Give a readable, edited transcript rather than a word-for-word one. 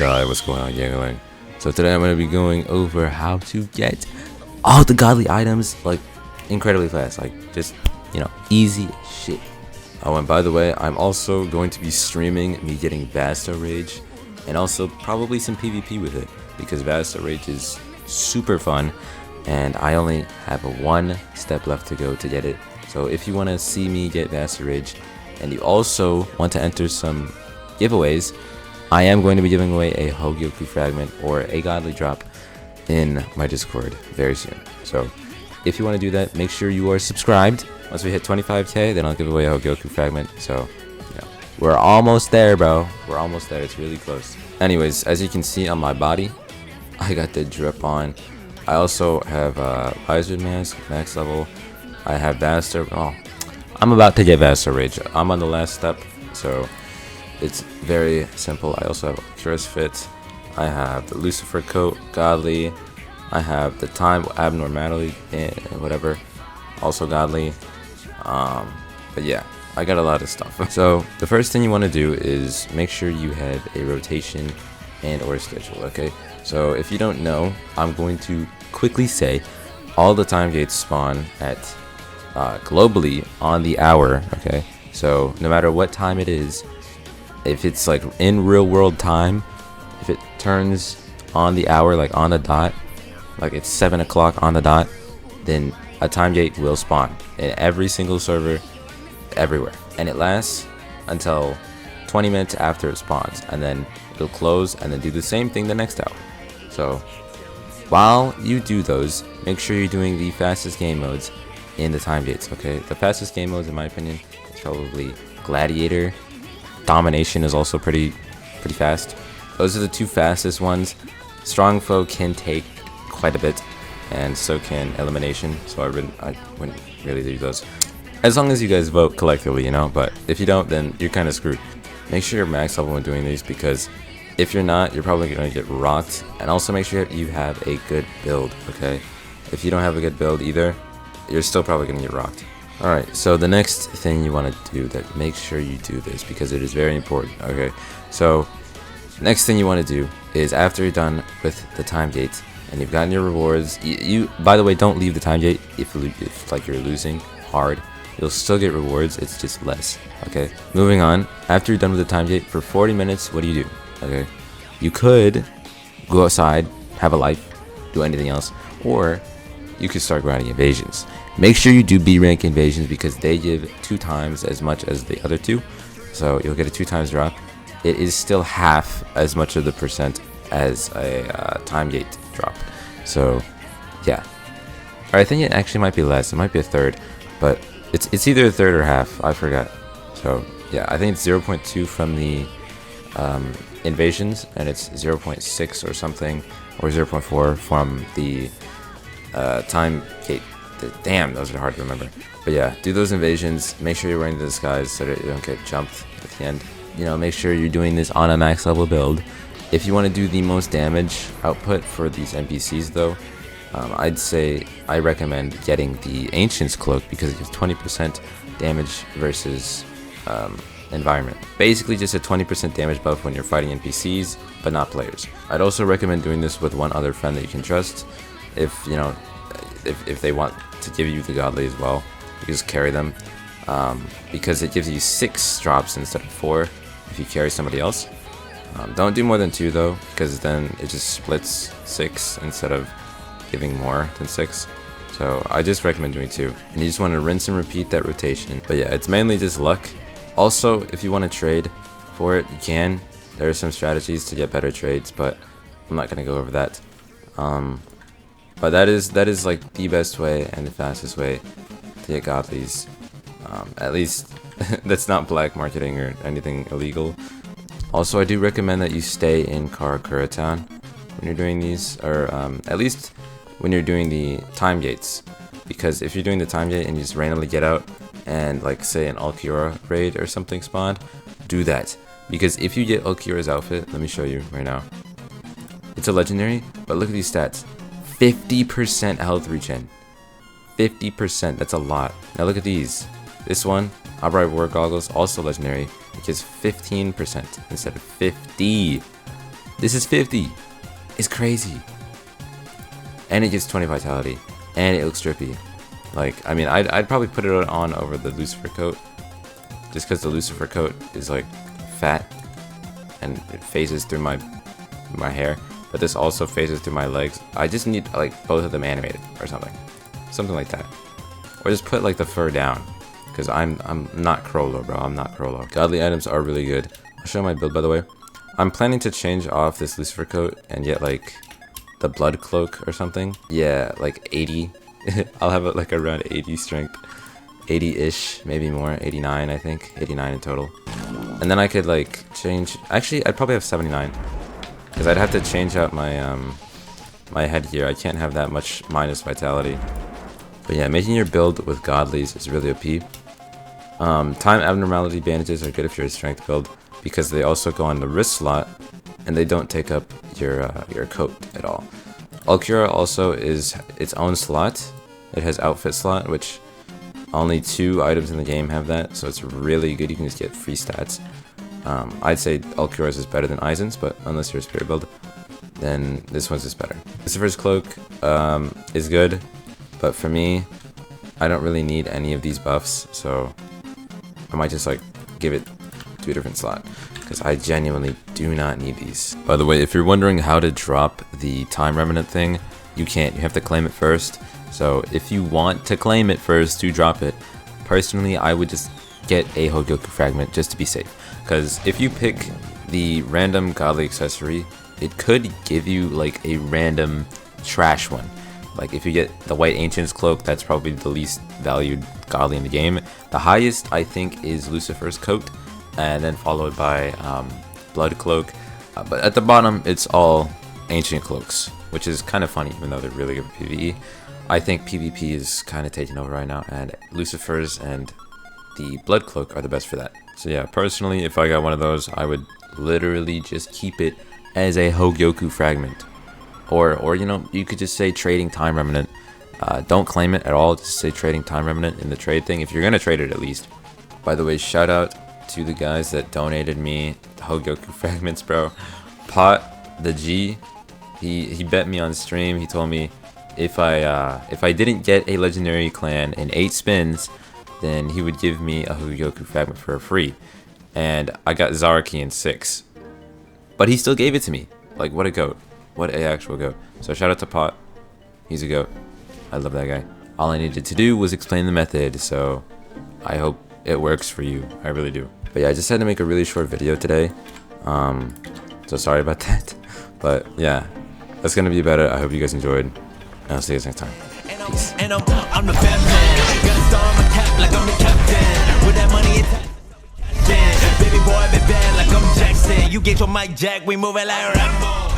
what's going on, Gangling? So today I'm going to be going over how to get all the godly items, like, incredibly fast, like, just, easy shit. Oh, and by the way, I'm also going to be streaming me getting Vasta Rage, and also probably some PvP with it, because Vasta Rage is super fun, and I only have one step left to go to get it. So if you want to see me get Vasta Rage, and you also want to enter some giveaways, I am going to be giving away a Hogyoku fragment or a godly drop in my Discord very soon. So if you want to do that, make sure you are subscribed. Once we hit 25k, then I'll give away a Hogyoku fragment. So we're almost there, bro. We're almost there. It's really close. Anyways, as you can see on my body, I got the drip on. I also have Visor Mask, max level. I have Vasta. Oh, I'm about to get Vasta Rage. I'm on the last step, so it's very simple. I also have Curious Fit. I have the Lucifer Coat, Godly. I have the Time Abnormality, whatever, also Godly. But yeah, I got a lot of stuff. So the first thing you want to do is make sure you have a rotation and or schedule, okay? So if you don't know, I'm going to quickly say all the time gates spawn at globally on the hour, okay? So no matter what time it is, if it's like in real world time, if it turns on the hour, like on the dot, like it's 7 o'clock on the dot, then a time gate will spawn in every single server everywhere, and it lasts until 20 minutes after it spawns, and then it'll close and then do the same thing the next hour. So while you do those, make sure you're doing the fastest game modes in the time gates, okay? The fastest game modes in my opinion is probably Gladiator. Domination is also pretty fast. Those are the two fastest ones. Strong Foe can take quite a bit, and so can Elimination, so I wouldn't really do those, as long as you guys vote collectively, but if you don't, then you're kind of screwed. Make sure you're max level when doing these, because if you're not, you're probably going to get rocked. And also make sure you have a good build, okay? If you don't have a good build either, you're still probably going to get rocked. Alright, so the next thing you want to do, that make sure you do this because it is very important, okay? So next thing you want to do is, after you're done with the time gates and you've gotten your rewards, you by the way, don't leave the time gate if like you're losing hard. You'll still get rewards, it's just less, okay? Moving on, after you're done with the time gate for 40 minutes, what do? Okay, you could go outside, have a life, do anything else, or you could start grinding invasions. Make sure you do B rank invasions because they give 2 times as much as the other two, so you'll get a 2 times drop. It is still half as much of the percent as a time gate drop, so yeah. Or I think it actually might be less, it might be a third, but it's either a third or half, I forgot. So yeah, I think it's 0.2 from the invasions, and it's 0.6 or something, or 0.4 from the time gate. Damn, those are hard to remember. But yeah, do those invasions. Make sure you're wearing the disguise so that you don't get jumped at the end. Make sure you're doing this on a max level build. If you want to do the most damage output for these NPCs though, I recommend getting the Ancient's Cloak, because it gives 20% damage versus environment. Basically just a 20% damage buff when you're fighting NPCs, but not players. I'd also recommend doing this with one other friend that you can trust. If they want to give you the godly as well, you just carry them, because it gives you 6 drops instead of 4 if you carry somebody else. Don't do more than 2 though, because then it just splits 6 instead of giving more than 6. So I just recommend doing 2, and you just want to rinse and repeat that rotation. But yeah, it's mainly just luck. Also, if you want to trade for it, you can. There are some strategies to get better trades, but I'm not going to go over that. But that is like the best way and the fastest way to get godlies. At least that's not black marketing or anything illegal. Also, I do recommend that you stay in Karakura Town when you're doing these, or at least when you're doing the time gates. Because if you're doing the time gate and you just randomly get out and, like, say an Ulquiorra raid or something spawned, do that. Because if you get Ulquiorra's outfit, let me show you right now. It's a legendary, but look at these stats. 50% health regen. 50%, that's a lot. Now look at these. This one, Upright War Goggles, also legendary. It gives 15% instead of 50. This is 50. It's crazy. And it gives 20 vitality. And it looks drippy. Like, I mean, I'd probably put it on over the Lucifer coat. Just because the Lucifer coat is like fat. And it phases through my hair. But this also phases through my legs. I just need like both of them animated or something. Something like that. Or just put like the fur down. Because I'm not Crollo, bro. I'm not Crollo. Godly items are really good. I'll show my build, by the way. I'm planning to change off this Lucifer coat and get like the blood cloak or something. Yeah, like 80. I'll have it like around 80 strength. 80-ish, maybe more. 89, I think. 89 in total. And then I could like change. Actually, I'd probably have 79. Because I'd have to change out my my headgear. I can't have that much minus vitality. But yeah, making your build with godlies is really OP. Time abnormality bandages are good if you're a strength build, because they also go on the wrist slot, and they don't take up your coat at all. Alcura also is its own slot. It has outfit slot, which only 2 items in the game have that, so it's really good. You can just get free stats. I'd say Alcura's is better than Eisen's, but unless you're a spirit build, then this one's just better. Lucifer's cloak is good, but for me, I don't really need any of these buffs, so I might just like give it to a different slot, because I genuinely do not need these. By the way, if you're wondering how to drop the time remnant thing, you can't. You have to claim it first. So if you want to claim it first to drop it, personally I would just get a Hogyoku fragment just to be safe, because if you pick the random godly accessory, it could give you like a random trash one. Like if you get the White Ancient's cloak, that's probably the least valued godly in the game. The highest I think is Lucifer's coat, and then followed by Blood Cloak. But at the bottom, it's all Ancient Cloaks, which is kind of funny, even though they're really good for PvE. I think PvP is kind of taking over right now, and Lucifer's and the Blood Cloak are the best for that. So yeah, personally, if I got one of those, I would literally just keep it as a Hogyoku fragment. Or you know, you could just say trading time remnant. Don't claim it at all, just say trading time remnant in the trade thing, if you're going to trade it at least. By the way, shout out to the guys that donated me the Hogyoku fragments, bro. Pot, the G, he bet me on stream. He told me if I didn't get a legendary clan in 8 spins, then he would give me a Hogyoku fragment for free. And I got Zaraki in 6. But he still gave it to me. Like, what a goat. What a actual goat. So shout out to Pot. He's a goat. I love that guy. All I needed to do was explain the method, so I hope it works for you. I really do. But yeah, I just had to make a really short video today. So sorry about that. But yeah, that's gonna be better. I hope you guys enjoyed. And I'll see you guys next time. Peace. And I'm the Batman. Got a star on my cap like I'm the captain. With that money it's baby boy, be bad like I'm Jackson. You get your mic jack, we move it like Rambo.